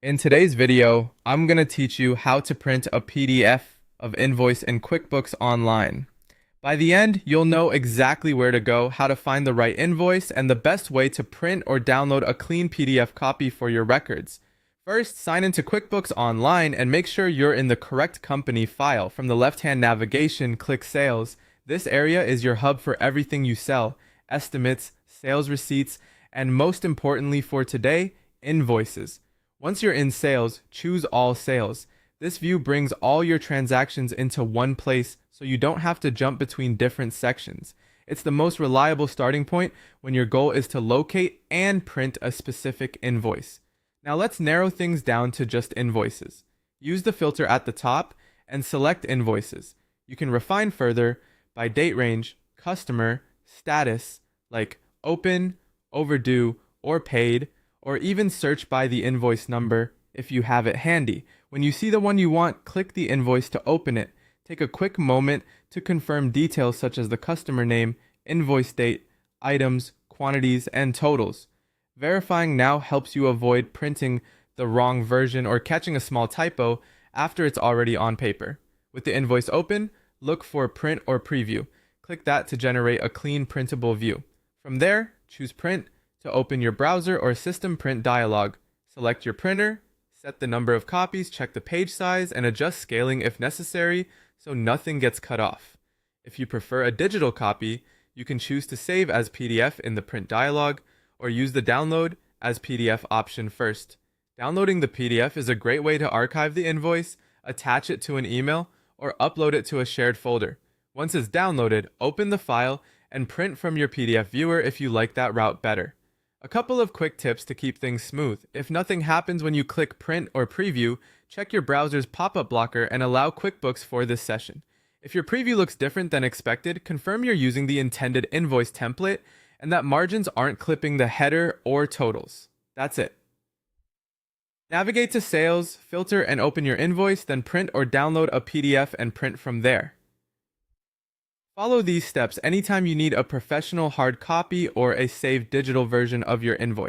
In today's video, I'm going to teach you how to print a PDF of Invoice in QuickBooks Online. By the end, you'll know exactly where to go, how to find the right invoice, and the best way to print or download a clean PDF copy for your records. First, sign into QuickBooks Online and make sure you're in the correct company file. From the left-hand navigation, click Sales. This area is your hub for everything you sell, estimates, sales receipts, and most importantly for today, invoices. Once you're in Sales, choose All Sales. This view brings all your transactions into one place so you don't have to jump between different sections. It's the most reliable starting point when your goal is to locate and print a specific invoice. Now let's narrow things down to just invoices. Use the filter at the top and select invoices. You can refine further by date range, customer, status, like open, overdue, or paid, or even search by the invoice number if you have it handy. When you see the one you want, click the invoice to open it. Take a quick moment to confirm details such as the customer name, invoice date, items, quantities, and totals. Verifying now helps you avoid printing the wrong version or catching a small typo after it's already on paper. With the invoice open, look for Print or Preview. Click that to generate a clean printable view. From there, choose Print to open your browser or system print dialog. Select your printer, set the number of copies, check the page size, and adjust scaling if necessary so nothing gets cut off. If you prefer a digital copy, you can choose to save as PDF in the print dialog or use the download as PDF option first. Downloading the PDF is a great way to archive the invoice, attach it to an email, or upload it to a shared folder. Once it's downloaded, open the file and print from your PDF viewer if you like that route better. A couple of quick tips to keep things smooth. If nothing happens when you click Print or Preview, check your browser's pop-up blocker and allow QuickBooks for this session. If your preview looks different than expected, confirm you're using the intended invoice template and that margins aren't clipping the header or totals. That's it. Navigate to Sales, filter and open your invoice, then print or download a PDF and print from there. Follow these steps anytime you need a professional hard copy or a saved digital version of your invoice.